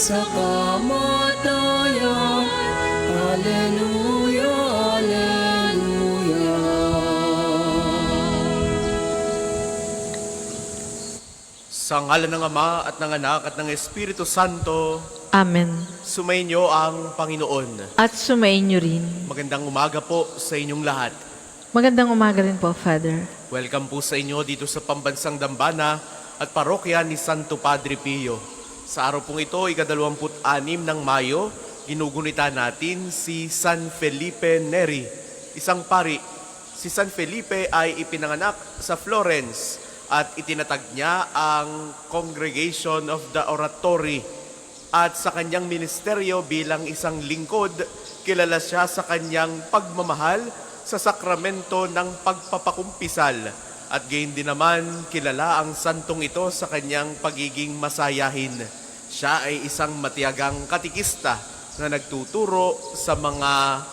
sa kamatayan. Alleluia, alleluia. Sa ngalan ng Ama at ng Anak at ng Espiritu Santo, Amen. sumainyo ang Panginoon. At sumainyo rin. Magandang umaga po sa inyong lahat. Magandang umaga rin po, Father. Welcome po sa inyo dito sa Pambansang Dambana at Parokya ni Santo Padre Pio. Sa araw pong ito, ika-26 ng Mayo, ginugunita natin si San Felipe Neri, isang pari. Si San Felipe ay ipinanganak sa Florence at itinatag niya ang Congregation of the Oratory. At sa kanyang ministeryo bilang isang lingkod, kilala siya sa kanyang pagmamahal sa sakramento ng pagpapakumpisal. At gayon din naman, kilala ang santong ito sa kanyang pagiging masayahin. Siya ay isang matiyagang katikista na nagtuturo sa mga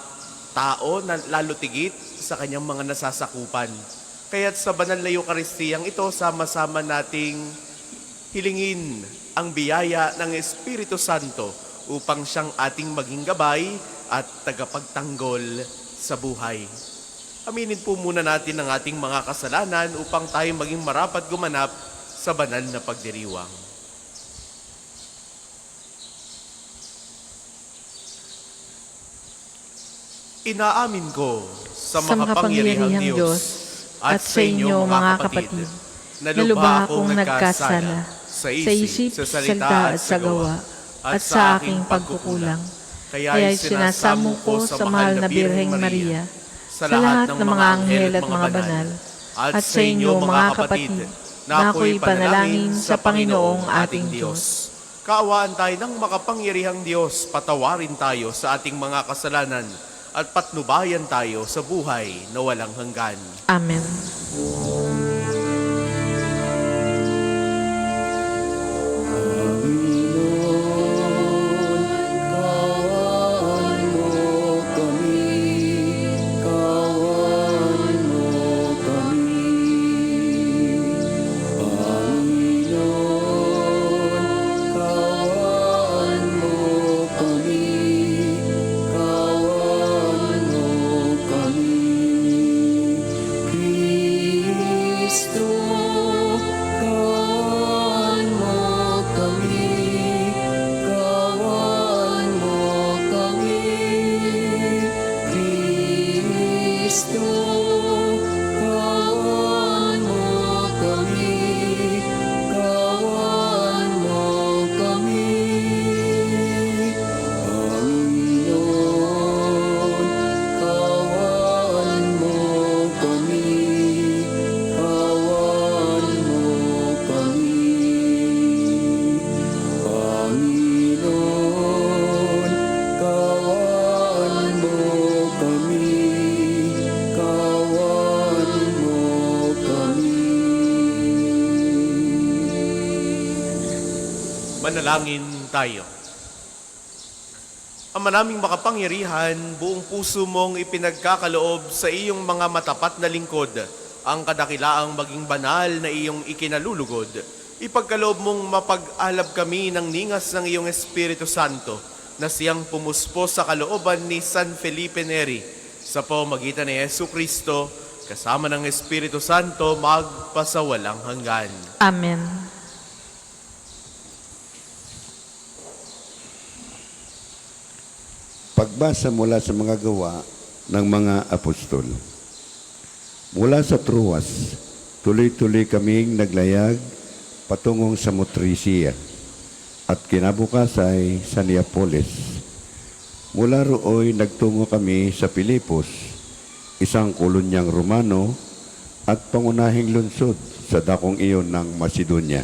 tao na lalo tigit sa kanyang mga nasasakupan. Kaya't sa banal na Eukaristiyang ito, sama-sama nating hilingin ang biyaya ng Espiritu Santo upang siyang ating maging gabay at tagapagtanggol sa buhay. Aminin po muna natin ang ating mga kasalanan upang tayo maging marapat gumanap sa banal na pagdiriwang. Inaamin ko sa makapangyarihang Diyos at sa inyo mga kapatid, na lubha akong nagkasala sa isip, sa salita at sa gawa, at sa aking pagkukulang. Kaya'y sinasamo ko sa mahal na Birheng Maria, sa lahat ng mga anghel at mga banal, at sa inyo mga kapatid, na ako'y panalangin sa Panginoong ating Diyos. Kaawaan tayo ng makapangyarihang Diyos, patawarin tayo sa ating mga kasalanan, at patnubayan tayo sa buhay na walang hanggan. Amen. Manalangin tayo. Ama naming makapangyarihan, buong puso mong ipinagkakaloob sa iyong mga matapat na lingkod ang kadakilaang maging banal na iyong ikinalulugod. Ipagkaloob mong mapag-alab kami ng ningas ng iyong Espiritu Santo na siyang pumuspo sa kalooban ni San Felipe Neri sa pamamagitan ni Jesucristo kasama ng Espiritu Santo magpasawalang hanggan. Amen. Pagbasa mula sa mga gawa ng mga apostol. Mula sa Troas, tuloy-tuloy kaming naglayag patungong sa Motrisia at kinabukasan sa Neapolis. Mula rooy nagtungo kami sa Filipos, isang kolonyang Romano at pangunahing lungsod sa dakong iyon ng Macedonia.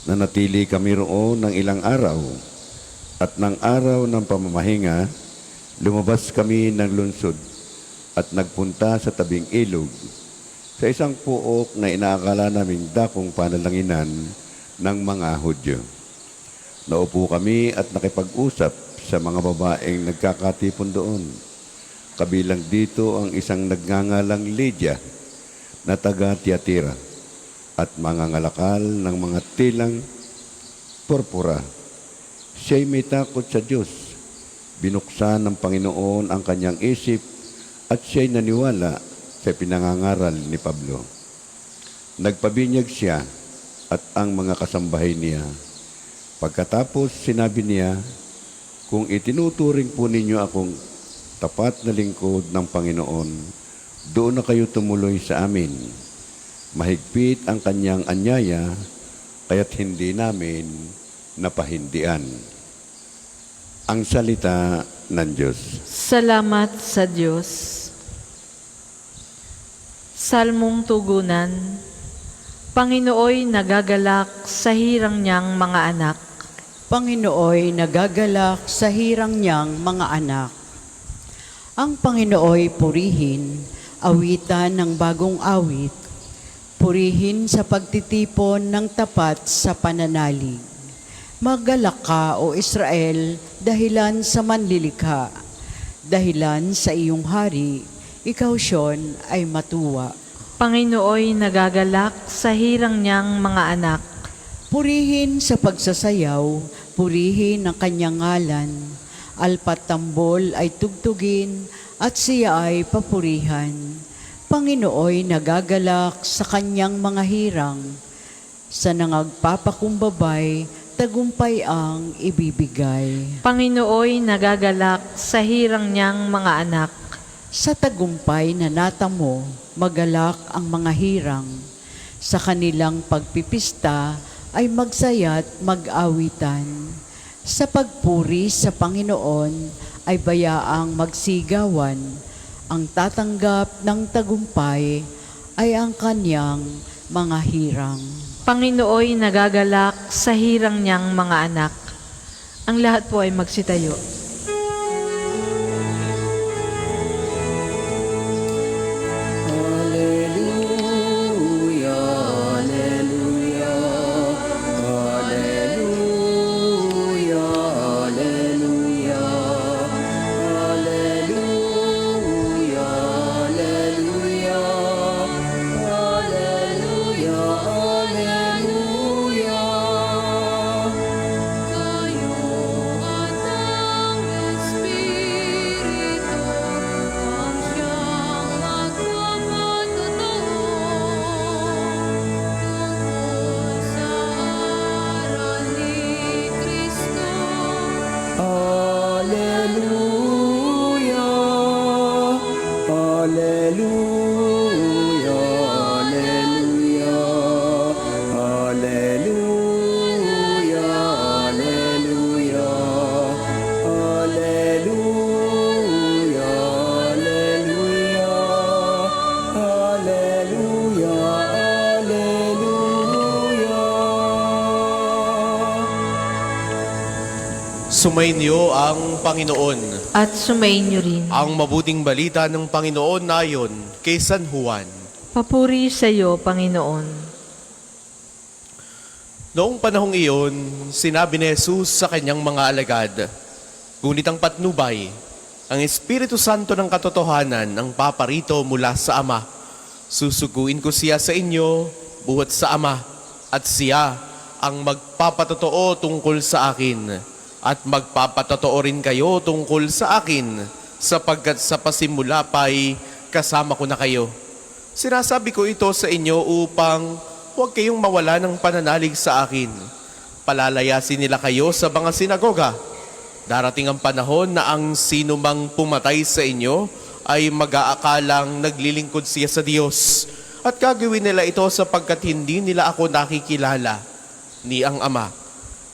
Nanatili kami roon ng ilang araw. At ng araw ng pamamahinga, lumabas kami ng lungsod at nagpunta sa tabing ilog sa isang puok na inaakala naming dakong panalanginan ng mga Hudyo. Naupo kami at nakipag-usap sa mga babaeng nagkakatipon doon. Kabilang dito ang isang nagngangalang Lydia na taga Tiatira at mga ngalakal ng mga tilang purpura. Siya'y may takot sa Diyos. Binuksan ng Panginoon ang kanyang isip at siya'y naniwala sa pinangangaral ni Pablo. Nagpabinyag siya at ang mga kasambahay niya. Pagkatapos sinabi niya, kung itinuturing po ninyo akong tapat na lingkod ng Panginoon, doon na kayo tumuloy sa amin. Mahigpit ang kanyang anyaya, kaya't hindi namin napahindian. Ang salita ng Diyos. Salamat sa Diyos. Salmong tugunan. Panginooy nagagalak sa hirang niyang mga anak. Panginooy nagagalak sa hirang niyang mga anak. Ang Panginooy purihin, awitan ng bagong awit, purihin sa pagtitipon ng tapat sa pananalig. Maggalak ka, O Israel, dahilan sa manlilikha. Dahilan sa iyong hari, ikaw, Sion, ay matuwa. Panginooy nagagalak sa hirang niyang mga anak. Purihin sa pagsasayaw, purihin ang kanyang ngalan. Alpat tambol ay tugtugin at siya ay papurihan. Panginooy nagagalak sa kanyang mga hirang. Sa nangagpapakumbabay, tagumpay ang ibibigay. Panginooy nagagalak sa hirang niyang mga anak. Sa tagumpay na natamo, magalak ang mga hirang. Sa kanilang pagpipista ay magsaya't mag-awitan. Sa pagpuri sa Panginoon ay bayaang magsigawan. Ang tatanggap ng tagumpay ay ang kanyang mga hirang. Panginooy nagagalak sa hirang niyang mga anak. Ang lahat po ay magsitayo. Hallelujah, hallelujah, hallelujah, hallelujah, hallelujah, hallelujah, hallelujah, hallelujah. Kayo at ang Espiritu ang siyang magpapatotoo tungkol sa aral ni Kristo. Hallelujah, hallelujah, hallelujah, hallelujah, hallelujah, hallelujah, hallelujah, hallelujah. Sumainyo ang Panginoon. At sumainyo rin. Ang mabuting balita ng Panginoon ayon kay San Juan. Papuri sa iyo, Panginoon. Noong panahong iyon, sinabi ni Jesus sa kanyang mga alagad, ngunit ang patnubay, ang Espiritu Santo ng katotohanan ang paparito mula sa Ama. Susuguin ko siya sa inyo buhat sa Ama, at siya ang magpapatotoo tungkol sa akin, at magpapatotoo rin kayo tungkol sa akin, sapagkat sa pasimula pa'y kasama ko na kayo. Sinasabi ko ito sa inyo upang huwag kayong mawala ng pananalig sa akin. Palalayasin nila kayo sa mga sinagoga. Darating ang panahon na ang sino mang pumatay sa inyo ay mag-aakalang naglilingkod siya sa Diyos. At gagawin nila ito sapagkat hindi nila ako nakikilala ni ang Ama.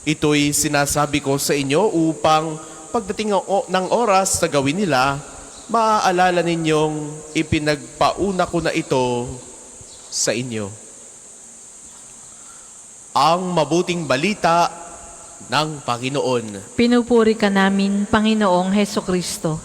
Ito'y sinasabi ko sa inyo upang pagdating ng oras na gawin nila, maaalala ninyong ipinagpauna ko na ito sa inyo. Ang mabuting balita ng Panginoon. Pinupuri ka namin, Panginoong Hesukristo.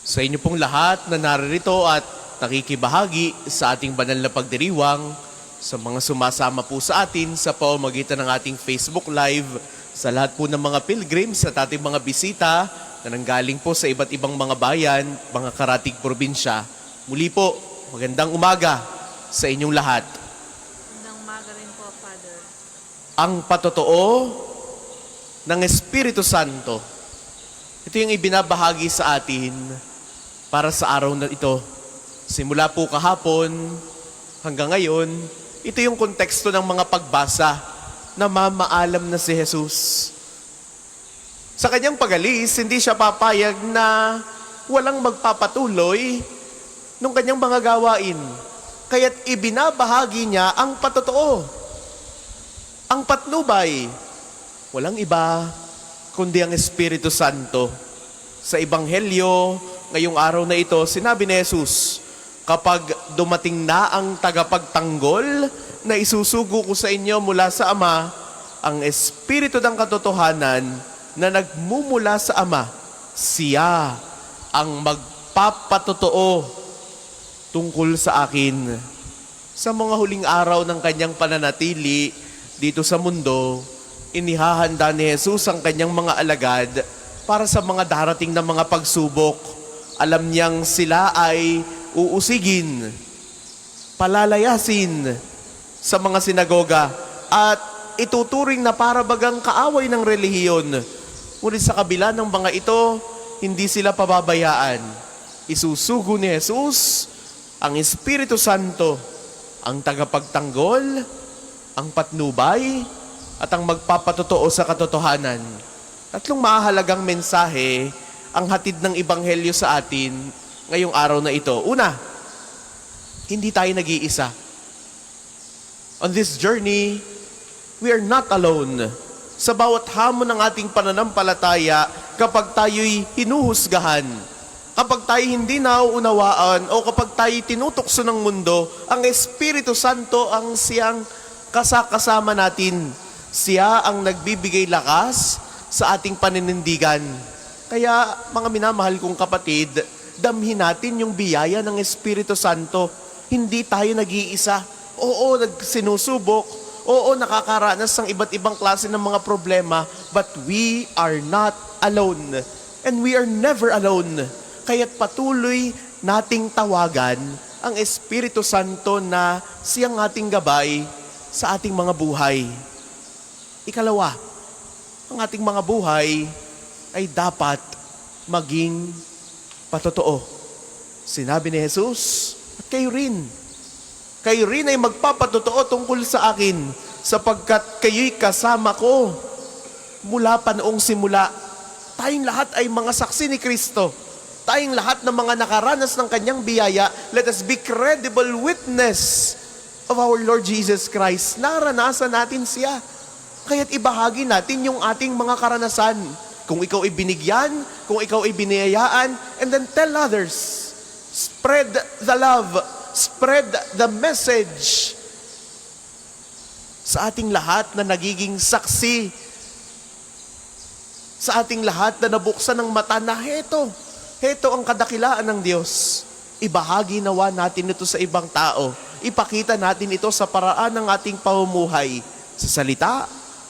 Sa inyo pong lahat na naririto at nakikibahagi sa ating banal na pagdiriwang, sa mga sumasama po sa atin sa pamamagitan ng ating Facebook Live, sa lahat po ng mga pilgrims at ating mga bisita na nanggaling po sa iba't ibang mga bayan, mga karatig probinsya. Muli po, magandang umaga sa inyong lahat. Magandang umaga rin po, Father. Ang patotoo ng Espiritu Santo. Ito yung ibinabahagi sa atin para sa araw na ito. Simula po kahapon hanggang ngayon, ito yung konteksto ng mga pagbasa na mamaalam na si Jesus. Sa kanyang pag-alis, hindi siya papayag na walang magpapatuloy nung kanyang mga gawain. Kaya't ibinabahagi niya ang patotoo. Ang patnubay, walang iba kundi ang Espiritu Santo. Sa Ebanghelyo, ngayong araw na ito, sinabi ni Jesus, kapag dumating na ang tagapagtanggol na isusugo ko sa inyo mula sa Ama, ang Espiritu ng katotohanan na nagmumula sa Ama, siya ang magpapatotoo tungkol sa akin. Sa mga huling araw ng kanyang pananatili dito sa mundo, inihahanda ni Jesus ang kanyang mga alagad para sa mga darating na mga pagsubok. Alam niyang sila ay uusigin, palalayasin sa mga sinagoga at ituturing na para bagang kaaway ng relihiyon. Ngunit sa kabila ng mga ito, hindi sila pababayaan. Isusugo ni Jesus ang Espiritu Santo, ang tagapagtanggol, ang patnubay, at ang magpapatotoo sa katotohanan. Tatlong mahalagang mensahe ang hatid ng Ebanghelyo sa atin ngayong araw na ito. Una, hindi tayo nag-iisa. On this journey, we are not alone. Sa bawat hamon ng ating pananampalataya, kapag tayo'y hinuhusgahan, kapag tayo hindi nauunawaan, o kapag tayo tinutokso ng mundo, ang Espiritu Santo ang siyang kasama natin. Siya ang nagbibigay lakas sa ating paninindigan. Kaya, mga minamahal kong kapatid, damhin natin yung biyaya ng Espiritu Santo. Hindi tayo nag-iisa. Oo, sinusubok. Oo, nakakaranas ng iba't ibang klase ng mga problema. But we are not alone. And we are never alone. Kaya't patuloy nating tawagan ang Espiritu Santo na siyang ating gabay sa ating mga buhay. Ikalawa, ang ating mga buhay ay dapat maging patotoo. Sinabi ni Jesus, at kayo rin ay magpapatotoo tungkol sa akin, sapagkat kayo'y kasama ko mula pa noong simula. Tayong lahat ay mga saksi ni Kristo. Tayong lahat ng mga nakaranas ng kanyang biyaya, let us be credible witness of our Lord Jesus Christ. Naranasan natin siya. Kaya't ibahagi natin yung ating mga karanasan. Kung ikaw ay binigyan, kung ikaw ay biniyayaan, and then tell others. Spread the love. Spread the message sa ating lahat na nagiging saksi. Sa ating lahat na nabuksan ng mata na heto ang kadakilaan ng Diyos. Ibahagi nawa natin ito sa ibang tao. Ipakita natin ito sa paraan ng ating pamumuhay. Sa salita,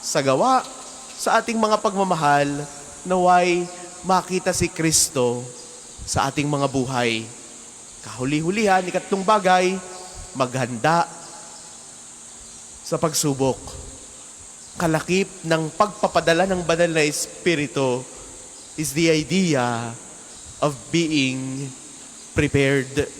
sa gawa, sa ating mga pagmamahal, naway makita si Kristo sa ating mga buhay. Kahuli-hulihan, ikatlong bagay, maghanda sa pagsubok. Kalakip ng pagpapadala ng banal na Espiritu is the idea of being prepared.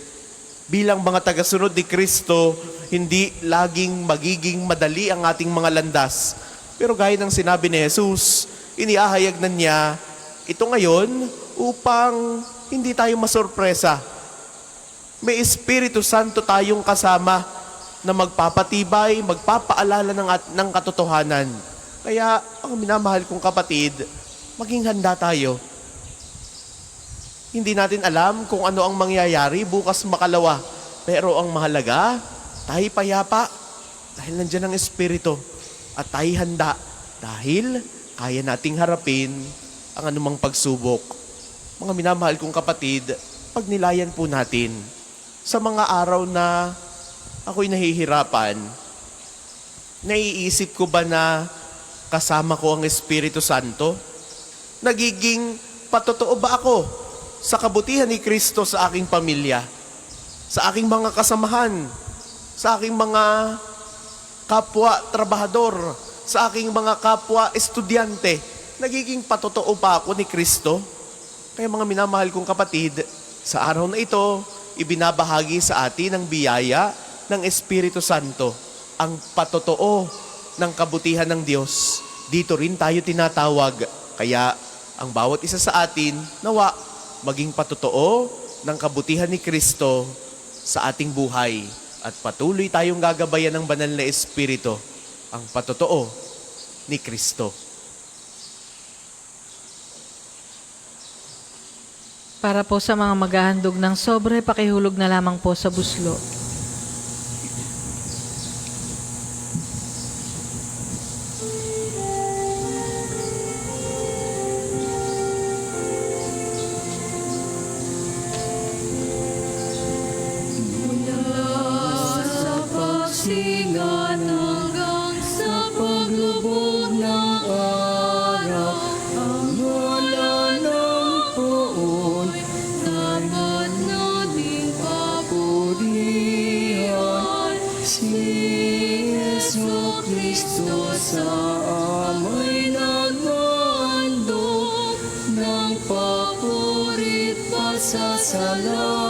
Bilang mga tagasunod ni Kristo, hindi laging magiging madali ang ating mga landas. Pero gaya ng sinabi ni Jesus, iniahayag na niya ito ngayon upang hindi tayo masurpresa. May Espiritu Santo tayong kasama na magpapatibay, magpapaalala ng katotohanan. Kaya, ang minamahal kong kapatid, maging handa tayo. Hindi natin alam kung ano ang mangyayari bukas makalawa. Pero ang mahalaga, tayo payapa dahil nandiyan ang Espiritu. At tayo handa dahil kaya nating harapin ang anumang pagsubok. Mga minamahal kong kapatid, pagnilayan po natin sa mga araw na ako'y nahihirapan, naiisip ko ba na kasama ko ang Espiritu Santo? Nagiging patotoo ba ako sa kabutihan ni Kristo sa aking pamilya, sa aking mga kasamahan, sa aking mga kapwa trabahador, sa aking mga kapwa estudyante, nagiging patotoo pa ako ni Kristo? Kaya mga minamahal kong kapatid, sa araw na ito, ibinabahagi sa atin ang biyaya ng Espiritu Santo, ang patotoo ng kabutihan ng Diyos. Dito rin tayo tinatawag. Kaya ang bawat isa sa atin, nawa, maging patotoo ng kabutihan ni Kristo sa ating buhay. At patuloy tayong gagabayan ng banal na Espiritu, ang patotoo ni Kristo. Para po sa mga maghahandog ng sobre, pakihulog na lamang po sa buslo. Sa pagsingan hanggang sa paglubog ng araw, ang wala ng poon, dapat nating papurihan si Yesu Kristo sa amoy nagmandog ng papurit pasasalamat.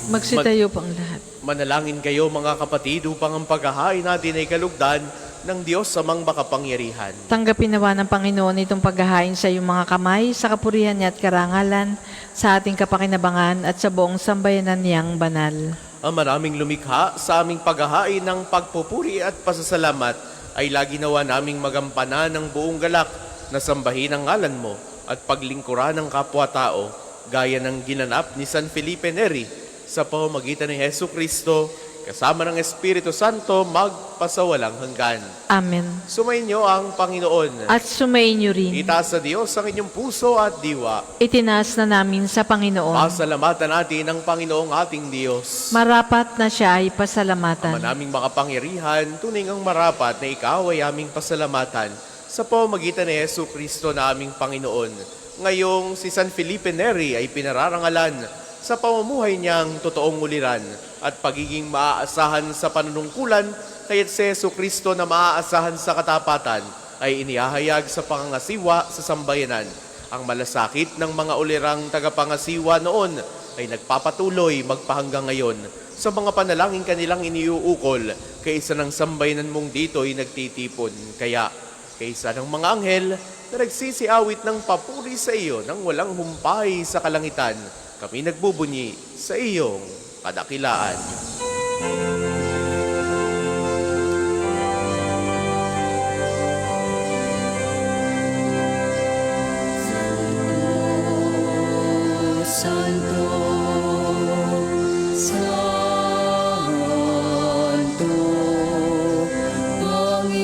Magsitayo po ang lahat. Manalangin kayo mga kapatid upang ang paghahain natin ay kalugdan ng Diyos sa mga makapangyarihan. Tanggapin nawa ng Panginoon itong paghahain sa iyong mga kamay, sa kapurihan niya at karangalan, sa ating kapakinabangan at sa buong sambayanan niyang banal. Ang maraming lumikha sa aming paghahain ng pagpupuri at pasasalamat ay lagi nawa naming magampanan ng buong galak na sambahin ang ngalan mo at paglingkuran ng kapwa-tao gaya ng ginanap ni San Felipe Neri sa pamamagitan ni Hesu Kristo kasama ng Espiritu Santo magpasawalang hanggan. Amen. Sumainyo ang Panginoon. At sumainyo rin. Itaas sa Diyos ang inyong puso at diwa. Itinaas na namin sa Panginoon. Pasalamatan natin ang Panginoong ating Diyos. Marapat na siya ay Ama pasalamatan. naming makapangyarihan, tunay ngang marapat na ikaw ay aming pasalamatan sa pamamagitan ni Hesu Kristo na aming Panginoon. Ngayong si San Felipe Neri ay pinararangalan sa pamumuhay niyang totoong uliran at pagiging maaasahan sa panunungkulan, kaya't si Hesu Kristo na maaasahan sa katapatan ay inihahayag sa pangangasiwa sa sambayanan. Ang malasakit ng mga ulirang tagapangasiwa noon ay nagpapatuloy magpahanggang ngayon sa mga panalangin kanilang iniuukol, kaysa ng sambayanan mong dito ay nagtitipon. Kaya, kaysa ng mga anghel na nagsisiawit ng papuri sa iyo nang walang humpay sa kalangitan, kami nagbubunyi sa iyong kadakilaan. Santo, Santo,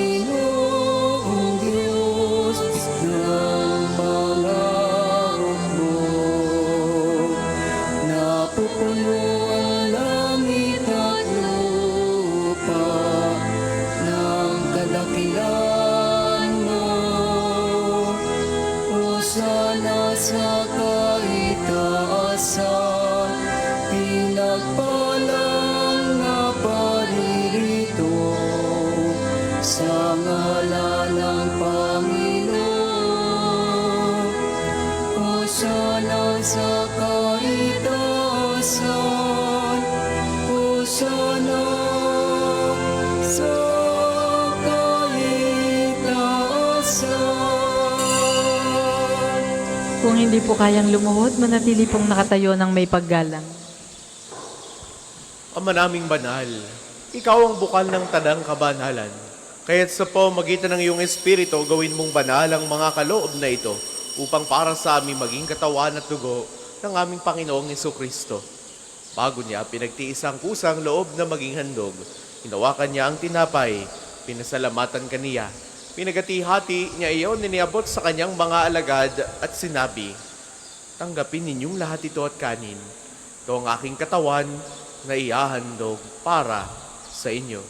Panginoong Diyos ng mga hukbo. Napupuno ang langit at lupa ng kadakilan mo. Hosana sa kaitaasan, pinagpalang na paririto sa ngalan ng Panginoon. Hosana sa kaitaasan, Hosana sa kaitaasan. Kung hindi po kayang lumuhod, manatili pong nakatayo ng may paggalang. Ama naming banal, ikaw ang bukal ng tanang kabanalan. Kaya't sa pamamagitan ng iyong Espiritu, gawin mong banal ang mga kaloob na ito upang para sa amin maging katawan at dugo ng aming Panginoong Jesucristo. Bago niya pinagtiis ang kusang loob na maging handog, hinawakan niya ang tinapay, pinasalamatan kaniya. Pinagati-hati niya iyon, niniabot sa kanyang mga alagad at sinabi, "Tanggapin ninyong lahat ito at kanin. Ito ang aking katawan na ihahandog para sa inyo."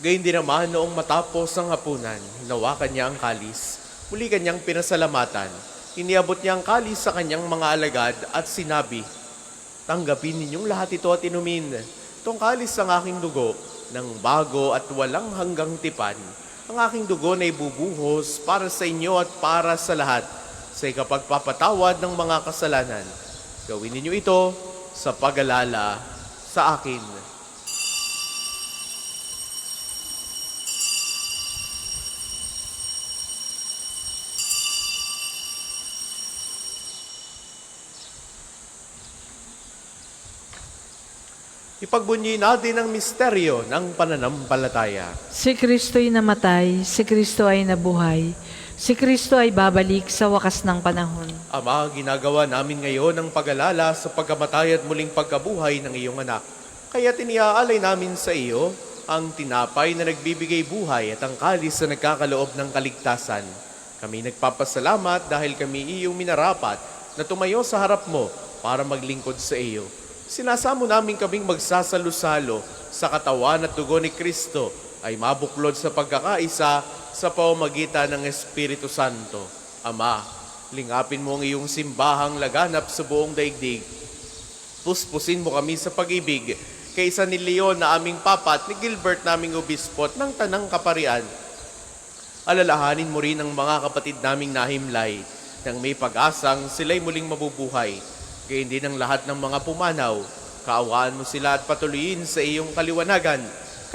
Gayun din naman noong matapos ang hapunan, hinawakan niya ang kalis. Muli kanyang pinasalamatan. Iniabot niya ang kalis sa kanyang mga alagad at sinabi, "Tanggapin ninyong lahat ito at inumin. Itong kalis ang aking dugo ng bago at walang hanggang tipan. Ang aking dugo na ibubuhos para sa inyo at para sa lahat sa ikapagpapatawad ng mga kasalanan. Gawin ninyo ito sa pag-alala sa akin." Ipagbunyi natin ang misteryo ng pananampalataya. Si Kristo'y namatay, si Kristo ay nabuhay, si Kristo ay babalik sa wakas ng panahon. Ama, ginagawa namin ngayon ang pag-alala sa pagkamatay at muling pagkabuhay ng iyong anak. Kaya tiniaalay namin sa iyo ang tinapay na nagbibigay buhay at ang kalis na nagkakaloob ng kaligtasan. Kami nagpapasalamat dahil kami iyong minarapat na tumayo sa harap mo para maglingkod sa iyo. Sinasamo namin kaming magsasalo-salo sa katawan at dugo ni Kristo ay mabuklod sa pagkakaisa sa pamamagitan ng Espiritu Santo. Ama, lingapin mo ang iyong simbahang laganap sa buong daigdig. Puspusin mo kami sa pag-ibig kay San Leon na aming papa at ni Gilbert naming obispot ng Tanang Kaparian. Alalahanin mo rin ang mga kapatid naming nahimlay nang may pag-asang sila'y muling mabubuhay. Gayon din ang lahat ng mga pumanaw. Kaawaan mo sila at patuloyin sa iyong kaliwanagan.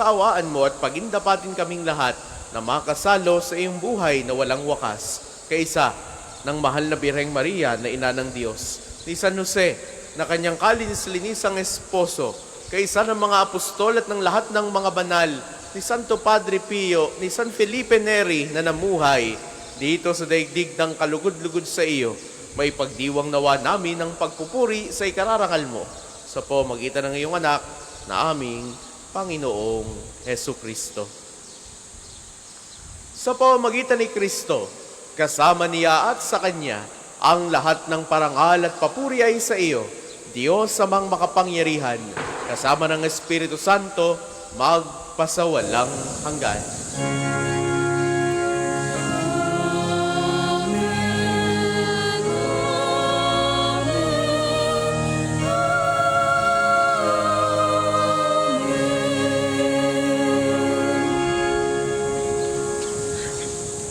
Kaawaan mo at pagindapatin kaming lahat na makasalo sa iyong buhay na walang wakas. Kaisa ng mahal na Birheng Maria na ina ng Diyos, ni San Jose na kanyang kalinis-linisang esposo, kaisa ng mga apostol at ng lahat ng mga banal, ni Santo Padre Pio, ni San Felipe Neri na namuhay dito sa daigdig ng kalugod-lugod sa iyo. May pagdiwang nawa namin ng pagpupuri sa ikararangal mo sa pamamagitan ng iyong anak na aming Panginoong Hesu Kristo. Sa pamamagitan ni Kristo, kasama niya at sa Kanya, ang lahat ng parangal at papuri ay sa iyo, Diyos amang makapangyarihan, kasama ng Espiritu Santo, magpasawalang hanggan.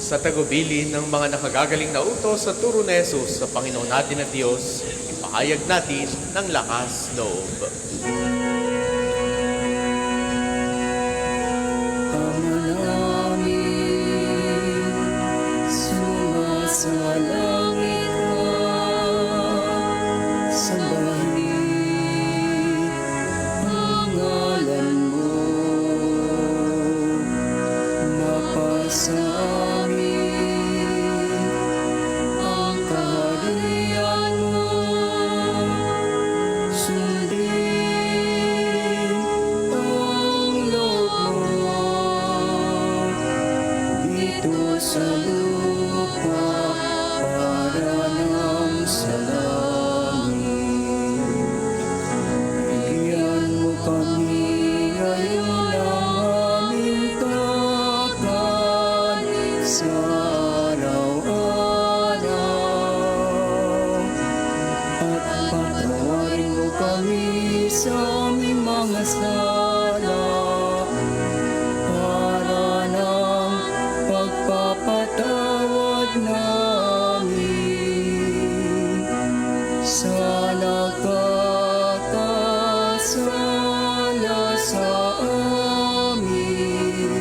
Sa tagubilin ng mga nakagagaling na utos sa turo ni Jesus sa Panginoon natin at Diyos, ipahayag natin ng lakas loob. Ama namin, sumasalangit ka, sambahin ang ngalan mo, mapasa amin ang kaharian mo, sundin ang loob mo dito sa lupa para nang sa langit. Bigyan mo kami ngayon ng aming kakanin sa araw-araw. At patawarin mo kami sa aming mga sala para ng pagpapatawad namin sa nakakasala sa amin.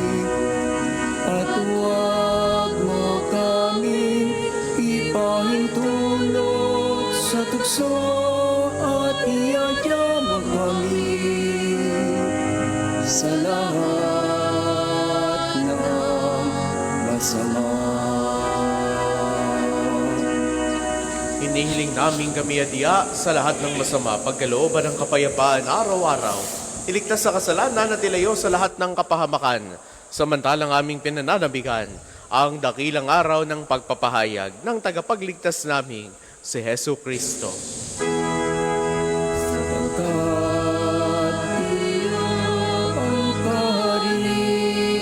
At huwag mo kaming ipahintulot sa tukso at iadya mo kami sa lahat ng masama. Hinihiling namin kami adya sa lahat ng masama, pagkalooban ng kapayapaan araw-araw. Iligtas sa kasalanan at ilayo sa lahat ng kapahamakan. Samantalang aming pinananabigan ang dakilang araw ng pagpapahayag ng tagapagligtas naming si Hesu Kristo. Sapagkat iyo ang kaharian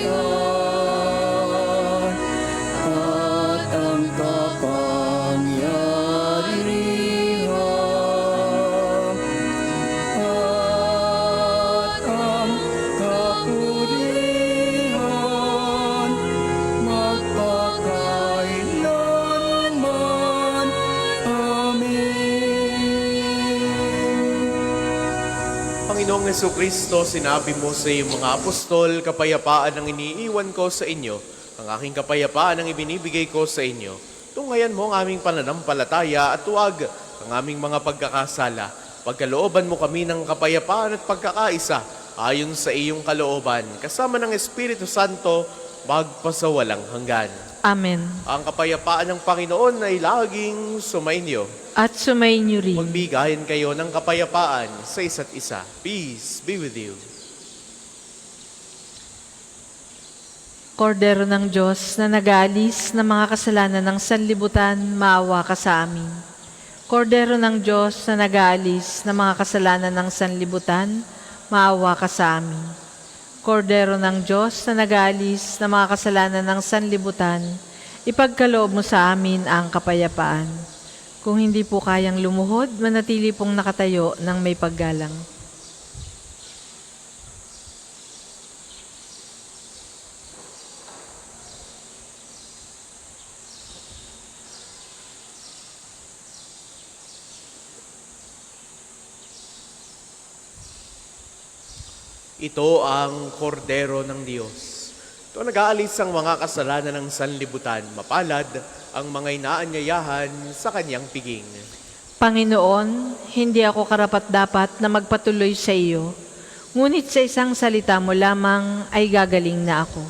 Panginoong Kristo, sinabi mo sa iyong mga apostol, kapayapaan ang iniiwan ko sa inyo, ang aking kapayapaan ang ibinibigay ko sa inyo. Tunghayan mo ang aming pananampalataya at tuwag ang aming mga pagkakasala. Pagkalooban mo kami ng kapayapaan at pagkakaisa ayon sa iyong kalooban, kasama ng Espiritu Santo, magpasawalang hanggan. Amen. Ang kapayapaan ng Panginoon ay laging sumainyo. At sumainyo rin. Magbigayan kayo ng kapayapaan sa isa't isa. Peace be with you. Kordero ng Diyos na nag-aalis ng mga kasalanan ng sanlibutan, maawa ka sa amin. Kordero ng Diyos na nag-aalis ng mga kasalanan ng sanlibutan, maawa ka sa amin. Kordero ng Diyos na nag-aalis ng mga kasalanan ng sanlibutan, ipagkaloob mo sa amin ang kapayapaan. Kung hindi po kayang lumuhod, manatili pong nakatayo ng may paggalang. Ito ang kordero ng Diyos. Ito nag-aalis ang mga kasalanan ng sanlibutan. Mapalad ang mga inaanyayahan sa kanyang piging. Panginoon, hindi ako karapat-dapat na magpatuloy sa iyo, ngunit sa isang salita mo lamang ay gagaling na ako.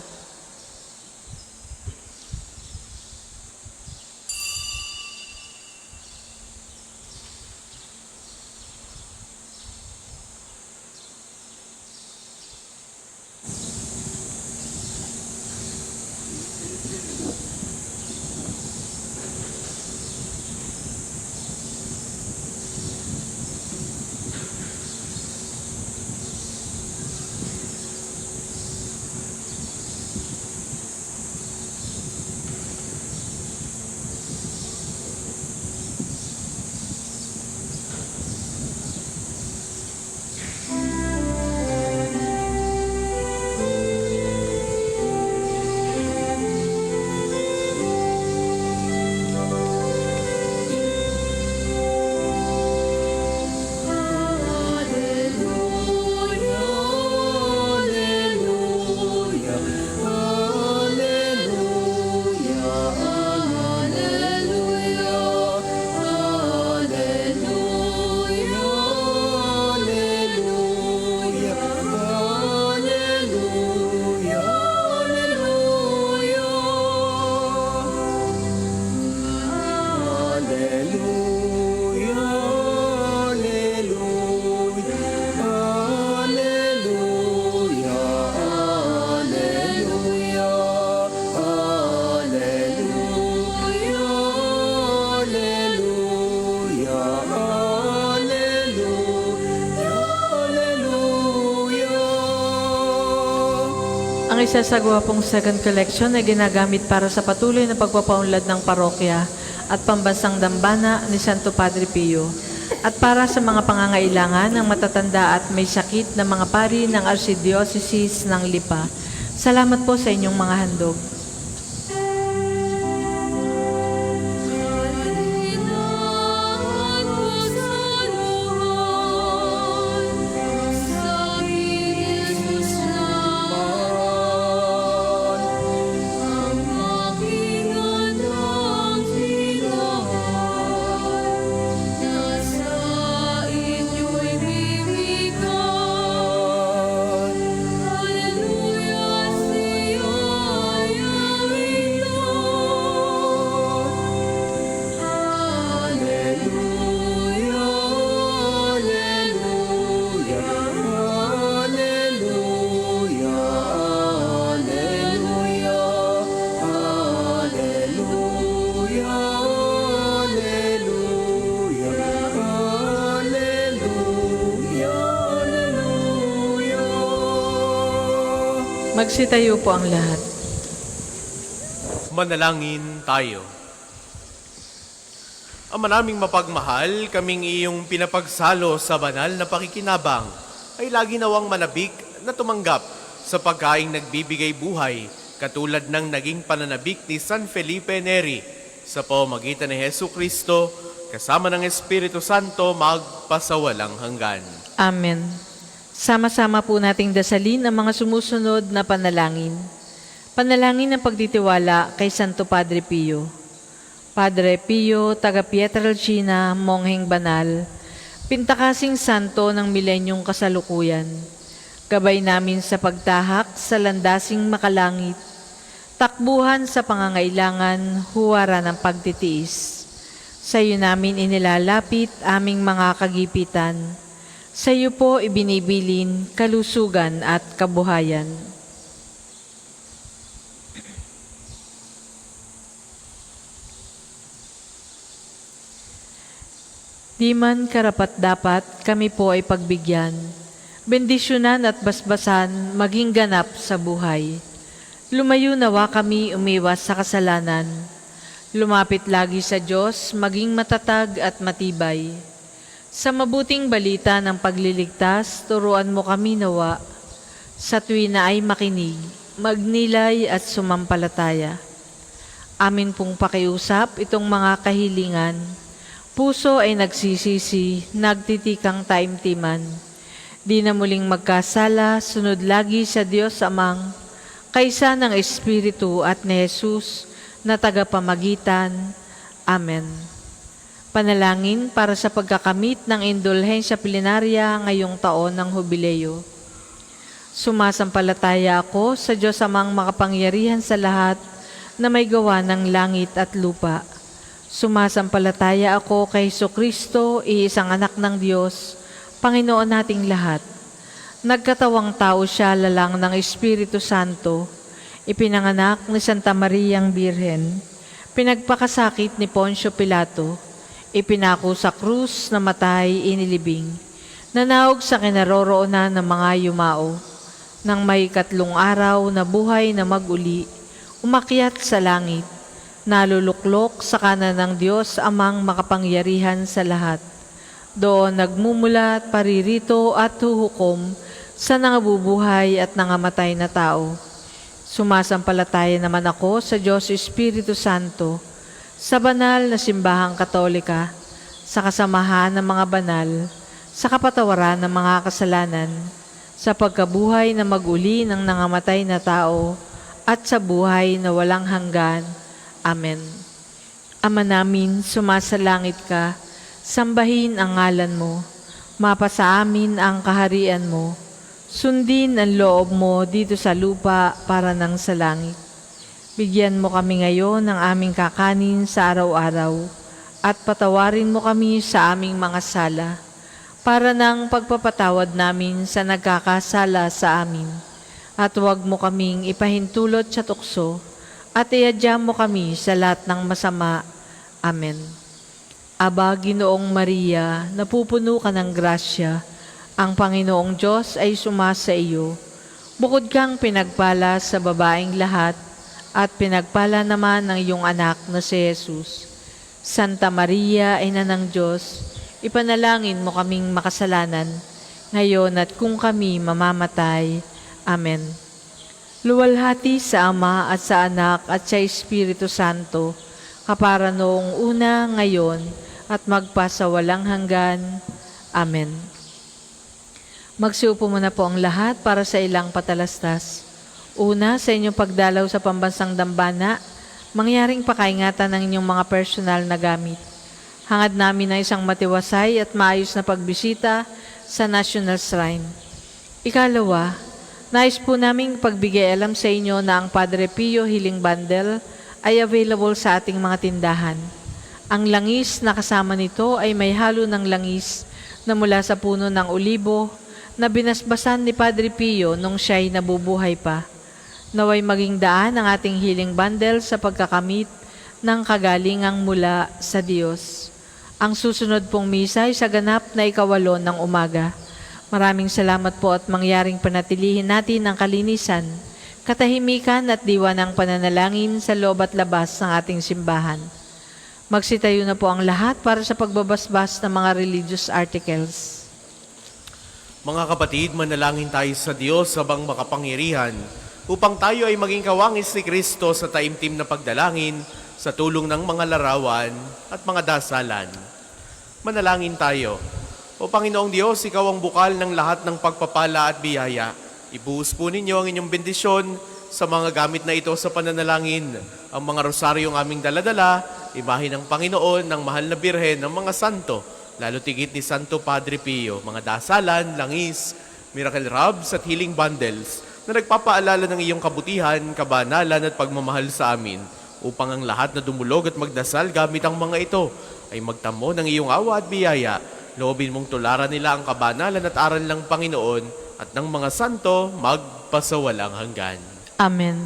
Ang isa sa gwapong second collection ay ginagamit para sa patuloy na pagpapaunlad ng parokya at pambansang dambana ni Santo Padre Pio at para sa mga pangangailangan ng matatanda at may sakit na mga pari ng Archdiocese ng Lipa. Salamat po sa inyong mga handog. Magsitayo po ang lahat. Manalangin tayo. Ama naming mapagmahal, kaming iyong pinapagsalo sa banal na pakikinabang ay lagi nawang manabik na tumanggap sa pagkaing nagbibigay buhay katulad ng naging pananabik ni San Felipe Neri sa pamamagitan ni Jesucristo kasama ng Espiritu Santo magpasawalang hanggan. Amen. Sama-sama po nating dasalin ang mga sumusunod na panalangin. Panalangin ng pagtitiwala kay Santo Padre Pio. Padre Pio, taga Pietrelcina, Mongheng Banal, pintakasing santo ng milenyong kasalukuyan. Gabay namin sa pagtahak sa landasing makalangit, takbuhan sa pangangailangan, huwara ng pagtitiis. Sa iyo namin inilalapit aming mga kagipitan. Sa iyo po ibinibilin kalusugan at kabuhayan. Di man karapat-dapat kami po ay pagbigyan, bendisyonan at basbasan maging ganap sa buhay. Lumayo nawa kami umiwas sa kasalanan. Lumapit lagi sa Diyos, maging matatag at matibay. Sa mabuting balita ng pagliligtas, turuan mo kami nawa. Sa tuwina ay makinig, magnilay at sumampalataya. Amin pong pakiusap itong mga kahilingan. Puso ay nagsisisi, nagtitikang taimtiman. Di na muling magkasala, sunod lagi sa Diyos Amang, kaysa ng Espiritu at ni Jesus na tagapamagitan. Amen. Panalangin para sa pagkakamit ng indulhensya plenarya ngayong taon ng Hubileo. Sumasampalataya ako sa Diyos Amang makapangyarihan sa lahat na may gawa ng langit at lupa. Sumasampalataya ako kay Jesucristo, iisang anak ng Diyos, Panginoon nating lahat. Nagkatawang tao siya lalang ng Espiritu Santo, ipinanganak ni Santa Mariang Birhen, pinagpakasakit ni Poncio Pilato, ipinako sa krus, namatay, inilibing, nanawag sa kinaroroonan ng mga yumao, nang may 3 araw na buhay na maguli, umakyat sa langit, naluluklok sa kanan ng Diyos Amang makapangyarihan sa lahat. Doon nagmumulat, paririto at huhukom sa nangabubuhay at nangamatay na tao. Sumasampalataya naman ako sa Diyos Espiritu Santo, sa banal na simbahang katolika, sa kasamahan ng mga banal, sa kapatawaran ng mga kasalanan, sa pagkabuhay na maguli ng nangamatay na tao, at sa buhay na walang hanggan. Amen. Ama namin, sumasalangit ka, sambahin ang ngalan mo, mapasa amin ang kaharian mo, sundin ang loob mo dito sa lupa para nang sa langit. Bigyan mo kami ngayon ng aming kakanin sa araw-araw at patawarin mo kami sa aming mga sala para nang pagpapatawad namin sa nagkakasala sa amin. At huwag mo kaming ipahintulot sa tukso at iadya mo kami sa lahat ng masama. Amen. Aba, Ginoong Maria, napupuno ka ng grasya, ang Panginoong Diyos ay sumasa iyo. Bukod kang pinagpala sa babaeng lahat, at pinagpala naman ng iyong anak na si Jesus. Santa Maria, Ina ng Diyos, ipanalangin mo kaming makasalanan, ngayon at kung kami mamamatay. Amen. Luwalhati sa Ama at sa Anak at sa Espiritu Santo, kapara noong una, ngayon, at magpasawalang hanggan. Amen. Magsiupo muna po ang lahat para sa ilang patalastas. Una, sa inyong pagdalaw sa pambansang dambana, mangyaring pakaingatan ng inyong mga personal na gamit. Hangad namin na isang matiwasay at maayos na pagbisita sa National Shrine. Ikalawa, nais po naming pagbigay alam sa inyo na ang Padre Pio Healing Bundle ay available sa ating mga tindahan. Ang langis na kasama nito ay may halo ng langis na mula sa puno ng olibo na binasbasan ni Padre Pio nung siya'y nabubuhay pa. Naway maging daan ang ating healing bundle sa pagkakamit ng kagalingang mula sa Diyos. Ang susunod pong misa ay sa ganap na 8 ng umaga. Maraming salamat po at mangyaring panatilihin natin ang kalinisan, katahimikan at diwa ng pananalangin sa loob at labas ng ating simbahan. Magsitayo na po ang lahat para sa pagbabasbas ng mga religious articles. Mga kapatid, manalangin tayo sa Diyos sabang makapangyarihan upang tayo ay maging kawangis ni Kristo sa taimtim na pagdalangin sa tulong ng mga larawan at mga dasalan. Manalangin tayo. O O Panginoong Diyos, Ikaw ang bukal ng lahat ng pagpapala at biyaya. Ibuhos po ninyo ang inyong bendisyon sa mga gamit na ito sa pananalangin. Ang mga rosaryong aming daladala, imahin ng Panginoon, ng mahal na birhen, ng mga santo, lalo tigit ni Santo Padre Pio, mga dasalan, langis, miracle rubs at healing bundles na nagpapaalala ng iyong kabutihan, kabanalan at pagmamahal sa amin, upang ang lahat na dumulog at magdasal gamit ang mga ito ay magtamo ng iyong awa at biyaya. Loobin mong tularan nila ang kabanalan at aral ng Panginoon at ng mga santo magpasawalang hanggan. Amen.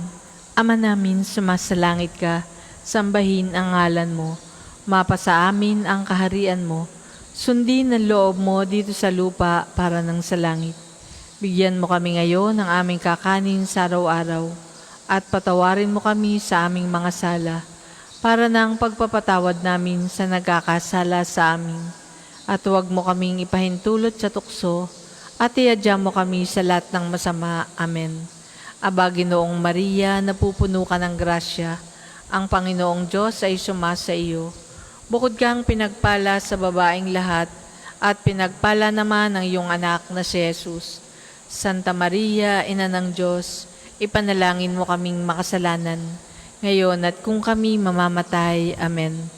Ama namin, sumasalangit ka, sambahin ang ngalan mo, mapasa amin ang kaharian mo, sundin ang loob mo dito sa lupa para ng sa langit. Bigyan mo kami ngayon ng aming kakanin sa araw-araw, at patawarin mo kami sa aming mga sala, para ng pagpapatawad namin sa nagkakasala sa amin. At huwag mo kaming ipahintulot sa tukso, at iadya mo kami sa lahat ng masama. Amen. Aba, Ginoong Maria, napupuno ka ng grasya, ang Panginoong Diyos ay sumasa iyo. Bukod kang pinagpala sa babaeng lahat, at pinagpala naman ang iyong anak na si Jesus. Santa Maria, Ina ng Diyos, ipanalangin mo kaming makasalanan, ngayon at kung kami mamamatay. Amen.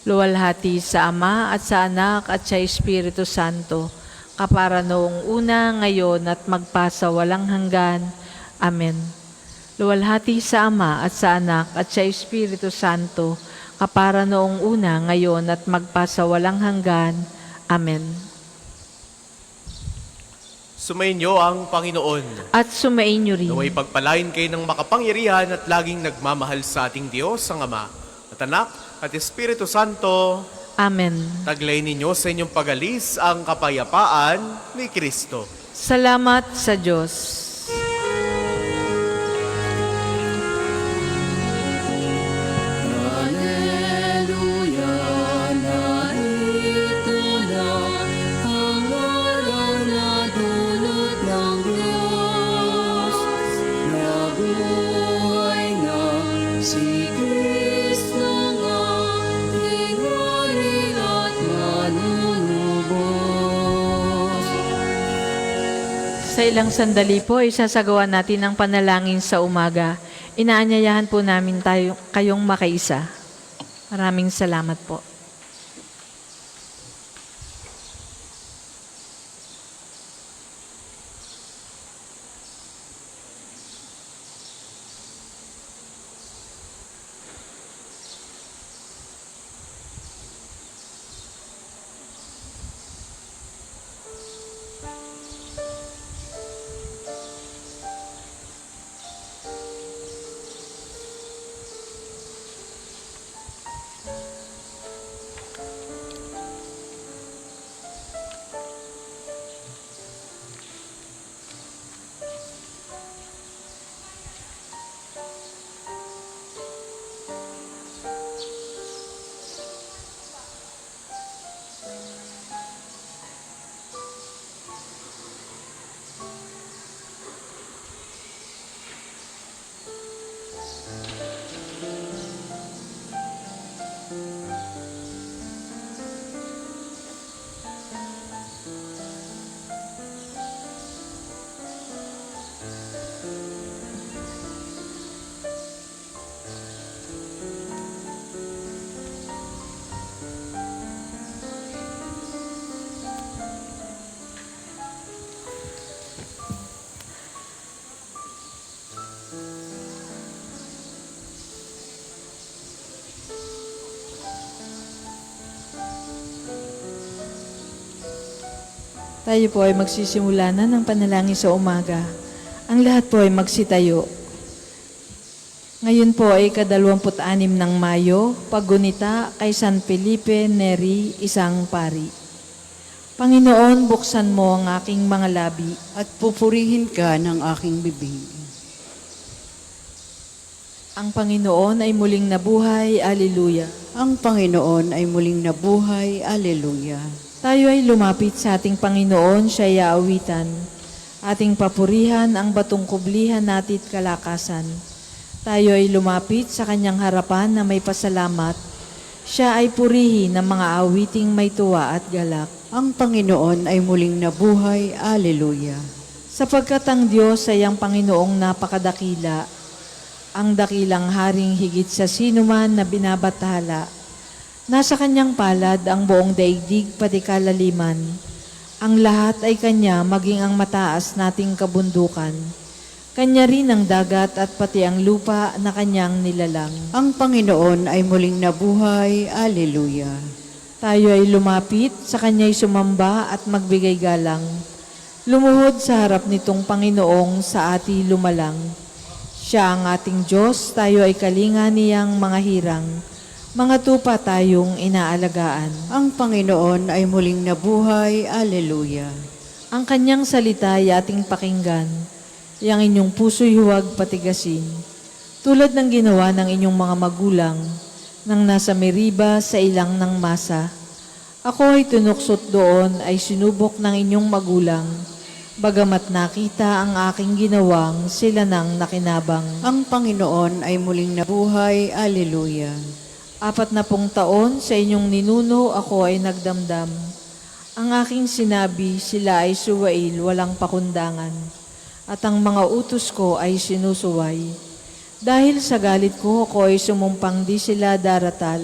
Luwalhati sa Ama at sa Anak at sa Espiritu Santo, kapara noong una, ngayon at magpasa walang hanggan. Amen. Luwalhati sa Ama at sa Anak at sa Espiritu Santo, kapara noong una, ngayon at magpasa walang hanggan. Amen. Sumainyo ang Panginoon. At sumainyo rin. Naway pagpalain kayo ng makapangyarihan at laging nagmamahal sa ating Diyos, ang Ama, at Anak, at Espiritu Santo. Amen. Taglay ninyo sa inyong pagalis ang kapayapaan ni Kristo. Salamat sa Diyos. Hallelujah, narito na ang araw na dulot ng Diyos. Nabuhay na si Kristo nga, tingali at manunubos. Sa ilang sandali po, isasagawa natin ang panalangin sa umaga. Inaanyayahan po namin kayong makaisa. Maraming salamat po. Tayo po ay magsisimula na ng panalangin sa umaga. Ang lahat po ay magsitayo. Ngayon po ay 26 ng Mayo, paggunita kay San Felipe Neri, isang pari. Panginoon, buksan mo ang aking mga labi. At pupurihin ka ng aking bibig. Ang Panginoon ay muling nabuhay. Alleluia. Ang Panginoon ay muling nabuhay. Alleluia. Tayo ay lumapit sa ating Panginoon, siya'y aawitan. Ating papurihan ang batong kublihan natit kalakasan. Tayo ay lumapit sa kanyang harapan na may pasalamat. Siya ay purihin ng mga awiting may tuwa at galak. Ang Panginoon ay muling nabuhay. Alleluia. Sapagkat ang Diyos ay ang Panginoong napakadakila, ang dakilang haring higit sa sinuman na binabathala. Nasa kanyang palad ang buong daigdig pati kalaliman. Ang lahat ay kanya, maging ang mataas nating kabundukan. Kanya rin ang dagat at pati ang lupa na kanyang nilalang. Ang Panginoon ay muling nabuhay. Alleluia. Tayo ay lumapit, sa kanya'y sumamba at magbigay galang. Lumuhod sa harap nitong Panginoong sa ati lumalang. Siya ang ating Diyos, tayo ay kalinga niyang mga hirang. Mga tupa tayong inaalagaan. Ang Panginoon ay muling nabuhay. Alleluia. Ang kanyang salita ay ating pakinggan. Yang inyong puso'y huwag patigasin. Tulad ng ginawa ng inyong mga magulang, nang nasa Meriba sa ilang ng masa. Ako ay tunuksot doon ay sinubok ng inyong magulang, bagamat nakita ang aking ginawang sila nang nakinabang. Ang Panginoon ay muling nabuhay. Alleluia. 40 taon sa inyong ninuno ako ay nagdamdam. Ang aking sinabi, sila ay suwail, walang pakundangan. At ang mga utos ko ay sinusuway. Dahil sa galit ko, ako ay sumumpang di sila daratal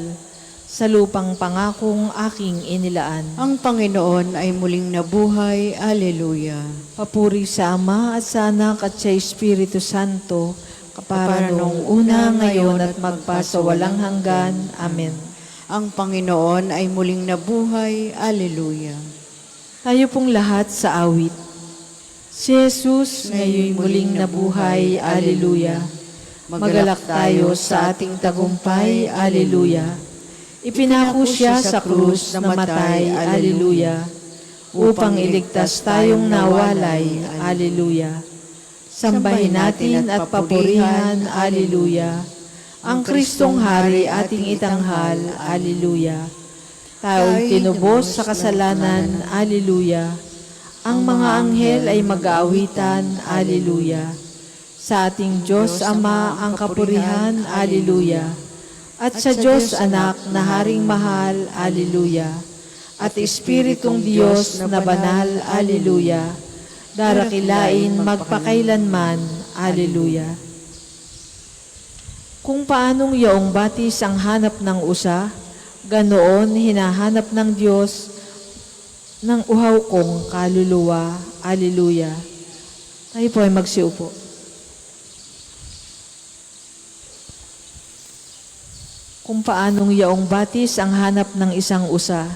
sa lupang pangakong aking inilaan. Ang Panginoon ay muling nabuhay. Alleluia. Papuri sa Ama at sa Anak at sa Espiritu Santo, kapara noong una, ngayon at magpasawalang hanggan. Amen. Ang Panginoon ay muling nabuhay. Alleluia. Tayo pong lahat sa awit. Si Jesus ngayon muling nabuhay. Alleluia. Magalak tayo sa ating tagumpay. Alleluia. Ipinako siya sa krus na matay. Alleluia. Upang iligtas tayong nawalay. Alleluia. Sambahin natin at papurihan. Alleluia. Ang Kristong Hari ating itanghal. Alleluia. Tao'y tinubos sa kasalanan. Alleluia. Ang mga anghel ay mag-aawitan. Alleluia. Sa ating Diyos Ama ang kapurihan, Alleluia. At sa Diyos Anak na Haring Mahal, Alleluia. At Espiritong Diyos na Banal, Alleluia. Darakilain magpakailanman, Alleluia. Kung paanong yaong batis ang hanap ng usa, ganoon hinahanap ng Diyos ng uhaw kong kaluluwa, Alleluia. Tayo po ay magsiupo. Kung paanong yaong batis ang hanap ng isang usa,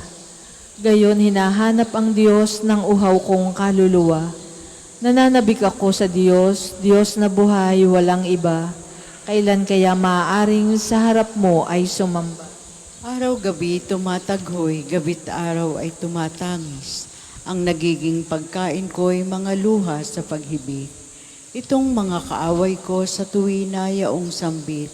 gayon hinahanap ang Diyos ng uhaw kong kaluluwa. Nananabik ako sa Diyos, Diyos na buhay, walang iba. Kailan kaya maaaring sa harap mo ay sumamba? Araw-gabi tumataghoy, gabit araw ay tumatangis. Ang nagiging pagkain ko'y mga luha sa paghibig. Itong mga kaaway ko sa tuwi na yaong sambit.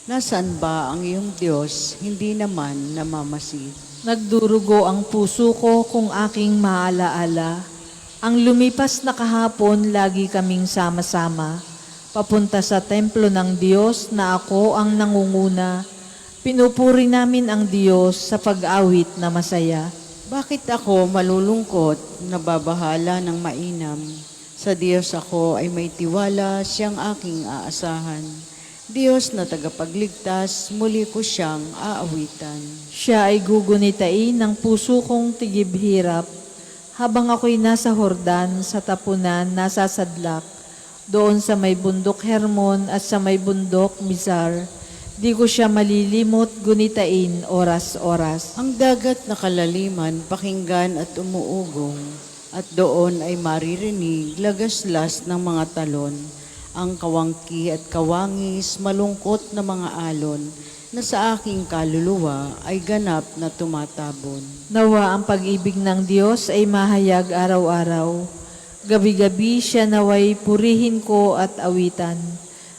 Nasaan ba ang iyong Diyos, hindi naman namamasid? Nagdurugo ang puso ko kung aking maalaala. Ang lumipas na kahapon, lagi kaming sama-sama. Papunta sa templo ng Diyos na ako ang nangunguna. Pinupuri namin ang Diyos sa pag-awit na masaya. Bakit ako malulungkot, nababahala ng mainam? Sa Diyos ako ay may tiwala, siyang aking aasahan. Diyos na tagapagligtas, muli ko siyang aawitan. Siya ay gugunitain ng puso kong tigib-hirap. Habang ako'y nasa Hordan, sa tapunan, nasa Sadlak, doon sa may bundok Hermon at sa may bundok Mizar, di ko siya malilimot gunitain oras-oras. Ang dagat na kalaliman, pakinggan at umuugong, at doon ay maririnig lagaslas ng mga talon, ang kawangki at kawangis, malungkot na mga alon, na sa aking kaluluwa ay ganap na tumatabon. Nawa ang pag-ibig ng Diyos ay mahayag araw-araw. Gabi-gabi siya naway purihin ko at awitan.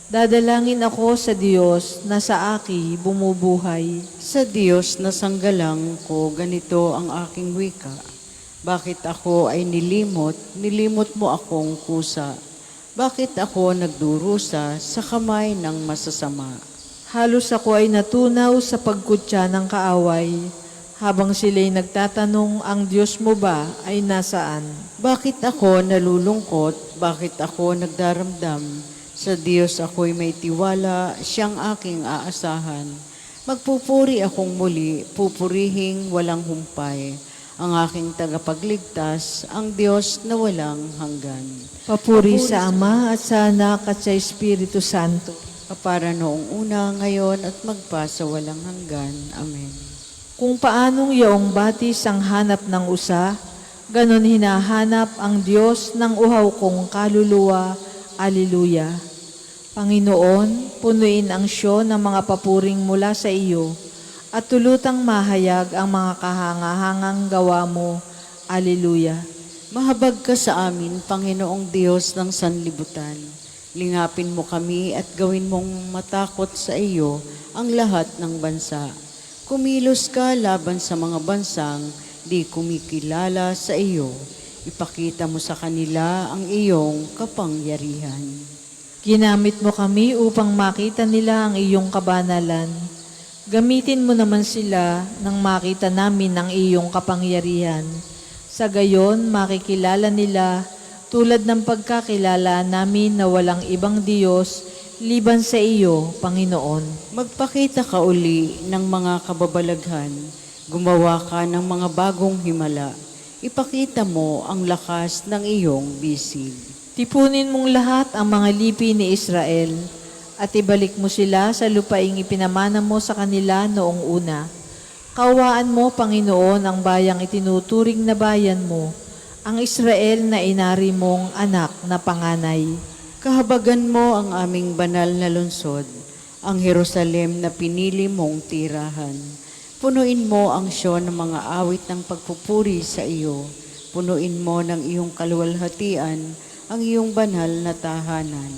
Dadalangin ako sa Diyos na sa aki bumubuhay. Sa Diyos na sanggalang ko, ganito ang aking wika. Bakit ako ay nilimot mo akong kusa. Bakit ako nagdurusa sa kamay ng masasama? Halos ako ay natunaw sa pagkutya ng kaaway. Habang sila'y nagtatanong, ang Diyos mo ba ay nasaan? Bakit ako nalulungkot? Bakit ako nagdaramdam? Sa Diyos ako'y may tiwala, siyang aking aasahan. Magpupuri akong muli, pupurihing walang humpay. Ang aking tagapagligtas, ang Diyos na walang hanggan. Papuri sa Ama at sa Anak at sa Espiritu Santo. Kapara noong una, ngayon at magpa sa walang hanggan. Amen. Kung paanong yaong batis ang hanap ng usa, ganon hinahanap ang Diyos ng uhaw kong kaluluwa. Alleluia. Panginoon, punuin ang siyo ng mga papuring mula sa iyo at tulutang mahayag ang mga kahangahangang gawa mo. Alleluia. Mahabag ka sa amin, Panginoong Diyos ng sanlibutan. Lingapin mo kami at gawin mong matakot sa iyo ang lahat ng bansa. Kumilos ka laban sa mga bansang di kumikilala sa iyo. Ipakita mo sa kanila ang iyong kapangyarihan. Ginamit mo kami upang makita nila ang iyong kabanalan. Gamitin mo naman sila nang makita namin ang iyong kapangyarihan. Sa gayon, makikilala nila tulad ng pagkakilala namin na walang ibang Diyos liban sa iyo, Panginoon. Magpakita ka uli ng mga kababalaghan. Gumawa ka ng mga bagong himala. Ipakita mo ang lakas ng iyong bisig. Tipunin mong lahat ang mga lipi ni Israel at ibalik mo sila sa lupaing ipinamana mo sa kanila noong una. Kawaan mo, Panginoon, ang bayang itinuturing na bayan mo, ang Israel na inari mong anak na panganay. Kahabagan mo ang aming banal na lungsod, ang Jerusalem na pinili mong tirahan. Punuin mo ang siyo ng mga awit ng pagpupuri sa iyo. Punuin mo ng iyong kaluwalhatian ang iyong banal na tahanan.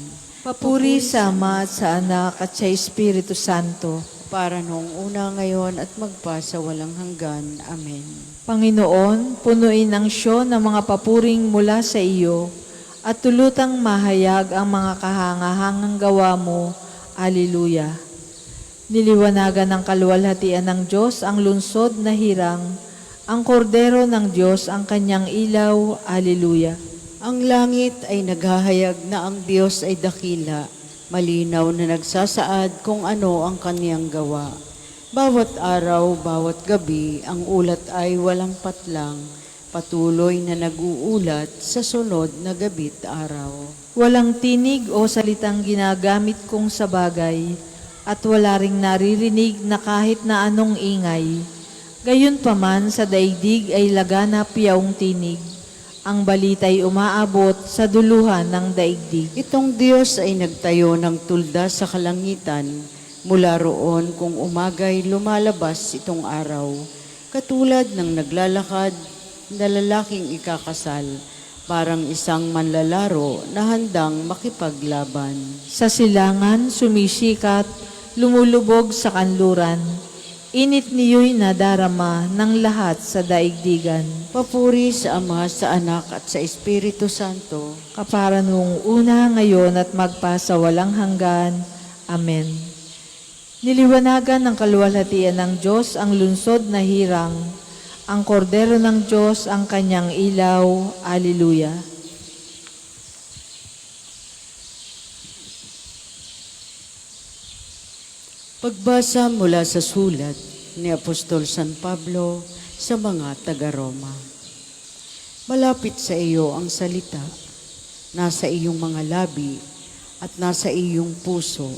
Papuri sa Ama at sa Anak at sa Espiritu Santo. Para noong una, ngayon at magpa sa walang hanggan. Amen. Panginoon, punuin ang siyo ng mga papuring mula sa iyo at tulutang mahayag ang mga kahangahangang gawa mo. Alleluia. Niliwanagan ng kaluwalhatian ng Diyos ang lunsod na hirang, ang kordero ng Diyos ang kanyang ilaw. Alleluia. Ang langit ay naghahayag na ang Diyos ay dakila, malinaw na nagsasaad kung ano ang kaniyang gawa. Bawat araw, bawat gabi, ang ulat ay walang patlang, patuloy na nag-uulat sa sunod na gabi't araw. Walang tinig o salitang ginagamit kong sa bagay, at wala ring naririnig na kahit na anong ingay. Gayunpaman sa daigdig ay laganap yaong tinig. Ang balita'y umaabot sa duluhan ng daigdig. Itong Diyos ay nagtayo ng tulda sa kalangitan, mula roon kung umagay lumalabas itong araw, katulad ng naglalakad na lalaking ikakasal, parang isang manlalaro na handang makipaglaban. Sa silangan, sumisikat, lumulubog sa kanluran. Init niyo'y nadarama ng lahat sa daigdigan. Papuri sa Ama, sa Anak at sa Espiritu Santo. Kapara noong una, ngayon at magpa sa walang hanggan. Amen. Niliwanagan ng kaluwalhatian ng Diyos ang lunsod na hirang. Ang kordero ng Diyos ang kanyang ilaw. Alleluia. Pagbasa mula sa sulat ni Apostol San Pablo sa mga taga-Roma. Malapit sa iyo ang salita, nasa iyong mga labi at nasa iyong puso.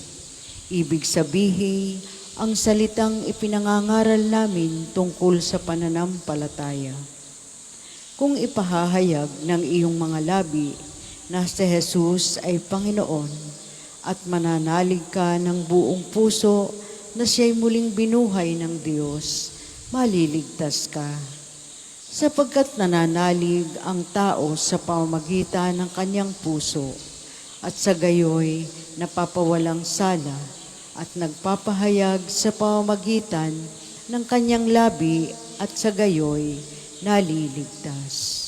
Ibig sabihin, ang salitang ipinangangaral namin tungkol sa pananampalataya. Kung ipahahayag ng iyong mga labi na si Jesus ay Panginoon, at mananalig ka ng buong puso na siya'y muling binuhay ng Diyos, maliligtas ka. Sapagkat nananalig ang tao sa pamamagitan ng kanyang puso, at sa gayoy napapawalang sala, at nagpapahayag sa pamamagitan ng kanyang labi, at sa gayoy naliligtas.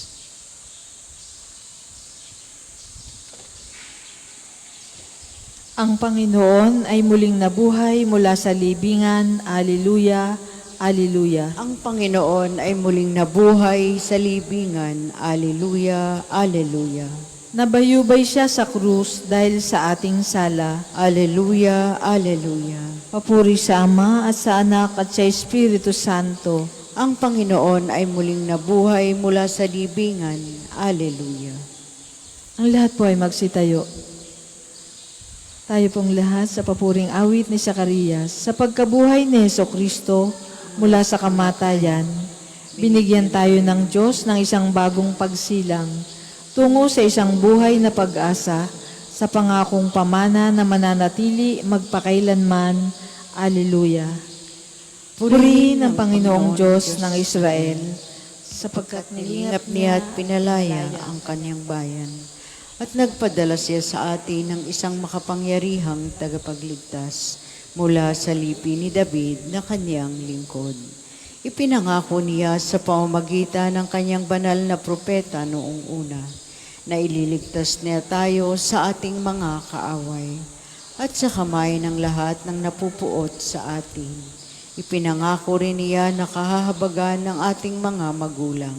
Ang Panginoon ay muling nabuhay mula sa libingan. Alleluia. Alleluia. Ang Panginoon ay muling nabuhay sa libingan. Alleluia, alleluia. Nabayubay siya sa krus dahil sa ating sala. Alleluia, alleluia. Papuri sa Ama at sa Anak at sa Espiritu Santo. Ang Panginoon ay muling nabuhay mula sa libingan. Alleluia. Ang lahat po ay magsitayo. Tayo pong lahat sa papuring awit ni Zacarias, sa pagkabuhay ni Hesukristo mula sa kamatayan, binigyan tayo ng Diyos ng isang bagong pagsilang tungo sa isang buhay na pag-asa sa pangakong pamana na mananatili magpakailanman. Alleluia. Purihin ang Panginoong Diyos ng Israel sapagkat Nilingap niya at pinalaya ang kanyang bayan. At nagpadala siya sa atin ng isang makapangyarihang tagapagligtas mula sa lipi ni David na kanyang lingkod. Ipinangako niya sa pamamagitan ng kanyang banal na propeta noong una na ililigtas niya tayo sa ating mga kaaway at sa kamay ng lahat ng napupuot sa atin. Ipinangako rin niya na kahahabagan ng ating mga magulang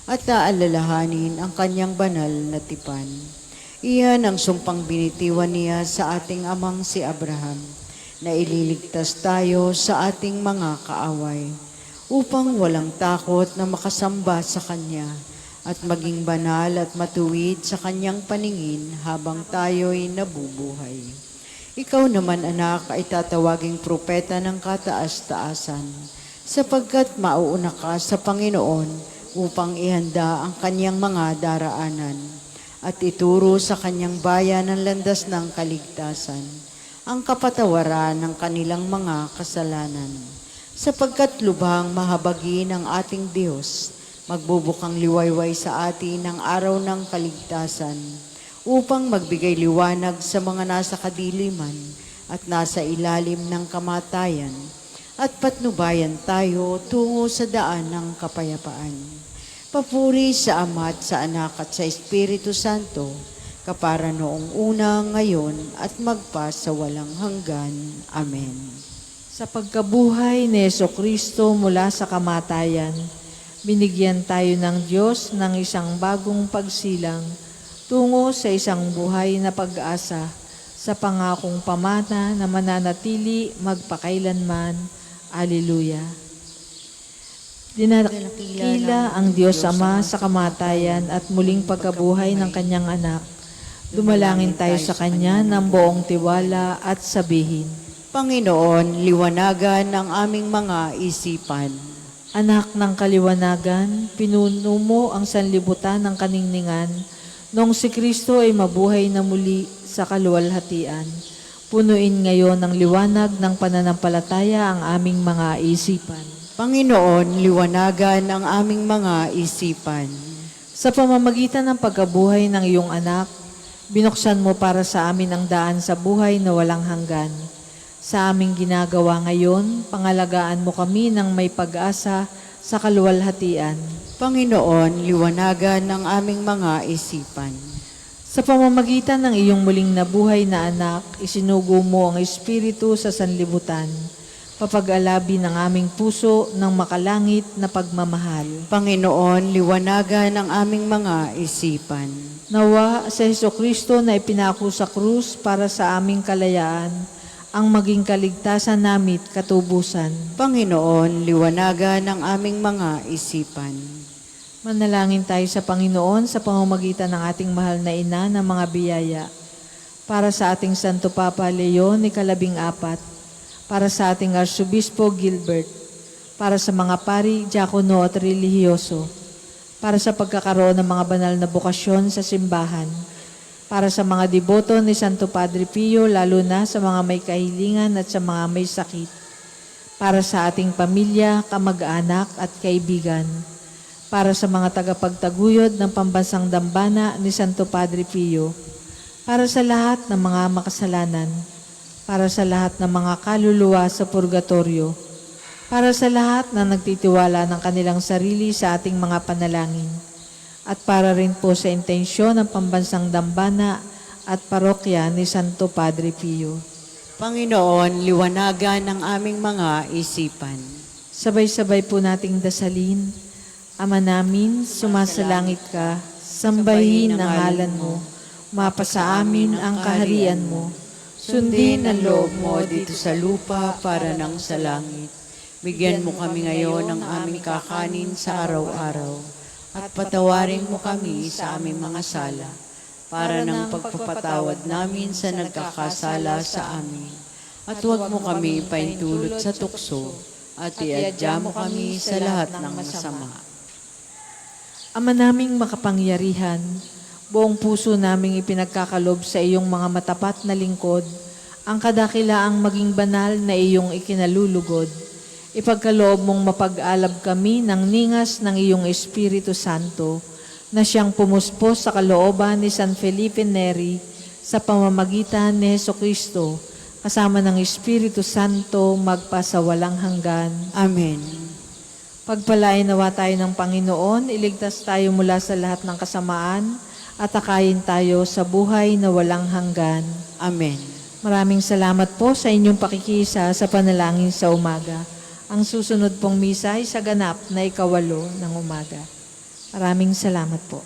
at aalalahanin ang kanyang banal na tipan. Iyan ang sumpang binitiwan niya sa ating amang si Abraham na ililigtas tayo sa ating mga kaaway upang walang takot na makasamba sa Kanya at maging banal at matuwid sa Kanyang paningin habang tayo'y nabubuhay. Ikaw naman, anak, ay tatawaging propeta ng kataas-taasan sapagkat mauuna ka sa Panginoon upang ihanda ang Kanyang mga daraanan at ituro sa Kanyang bayan ang landas ng kaligtasan, ang kapatawaran ng kanilang mga kasalanan. Sapagkat lubhang mahabagi ng ating Diyos, magbubukang liwayway sa atin ang araw ng kaligtasan, upang magbigay liwanag sa mga nasa kadiliman at nasa ilalim ng kamatayan, at patnubayan tayo tungo sa daan ng kapayapaan. Papuri sa Ama at sa Anak at sa Espiritu Santo, kapara noong una, ngayon, at magpa sa walang hanggan. Amen. Sa pagkabuhay ni Hesukristo mula sa kamatayan, binigyan tayo ng Diyos ng isang bagong pagsilang tungo sa isang buhay na pag-asa sa pangakong pamana na mananatili magpakailanman. Alleluia. Dinakila ang Diyos Ama sa kamatayan at muling pagkabuhay ng Kanyang anak. Dumalangin tayo sa Kanya ng buong tiwala at sabihin, Panginoon, liwanagan ang aming mga isipan. Anak ng kaliwanagan, pinuno mo ang sanlibutan ng kaningningan noong si Kristo ay mabuhay na muli sa kaluwalhatian. Punuin ngayon ng liwanag ng pananampalataya ang aming mga isipan. Panginoon, liwanagan ang aming mga isipan. Sa pamamagitan ng pagkabuhay ng iyong anak, binuksan mo para sa amin ang daan sa buhay na walang hanggan. Sa aming ginagawa ngayon, pangalagaan mo kami ng may pag-asa sa kaluwalhatian. Panginoon, liwanagan ang aming mga isipan. Sa pamamagitan ng iyong muling nabuhay na anak, isinugo mo ang Espiritu sa sanlibutan. Papag-alabi ng aming puso ng makalangit na pagmamahal. Panginoon, liwanagan ang aming mga isipan. Nawa sa Hesukristo na ipinako sa krus para sa aming kalayaan, ang maging kaligtasan namit katubusan. Panginoon, liwanagan ang aming mga isipan. Manalangin tayo sa Panginoon sa pamamagitan ng ating mahal na ina ng mga biyaya. Para sa ating Santo Papa Leon, ika-14, para sa ating Arsobispo Gilbert, para sa mga pari, diakono at relihiyoso, para sa pagkakaroon ng mga banal na bukasyon sa simbahan, para sa mga deboto ni Santo Padre Pio, lalo na sa mga may kahilingan at sa mga may sakit, para sa ating pamilya, kamag-anak at kaibigan, para sa mga tagapagtaguyod ng pambansang dambana ni Santo Padre Pio, para sa lahat ng mga makasalanan, para sa lahat ng mga kaluluwa sa purgatorio, para sa lahat na nagtitiwala ng kanilang sarili sa ating mga panalangin, at para rin po sa intensyon ng pambansang dambana at parokya ni Santo Padre Pio. Panginoon, liwanagan ang aming mga isipan. Sabay-sabay po nating dasalin. Ama namin, sumasalangit ka, sambahin ang ngalan mo, mapasa amin ang kaharian mo. Sundin ang loob mo dito sa lupa para nang sa langit. Bigyan mo kami ngayon ng aming kakanin sa araw-araw. At patawarin mo kami sa aming mga sala, para ng pagpapatawad namin sa nagkakasala sa amin. At huwag mo kami paintulot sa tukso, at iadya mo kami sa lahat ng masama. Ama naming makapangyarihan, buong puso naming ipinagkakalob sa iyong mga matapat na lingkod, ang kadakilaang maging banal na iyong ikinalulugod. Ipagkaloob mong mapag-alab kami ng ningas ng iyong Espiritu Santo, na siyang pumuspos sa kalooban ni San Felipe Neri sa pamamagitan ni Jesucristo, kasama ng Espiritu Santo magpasawalang hanggan. Amen. Pagpalain nawa tayo ng Panginoon, iligtas tayo mula sa lahat ng kasamaan, at akayin tayo sa buhay na walang hanggan. Amen. Maraming salamat po sa inyong pakikisa sa panalangin sa umaga. Ang susunod pong misa ay sa ganap na 8 ng umaga. Maraming salamat po.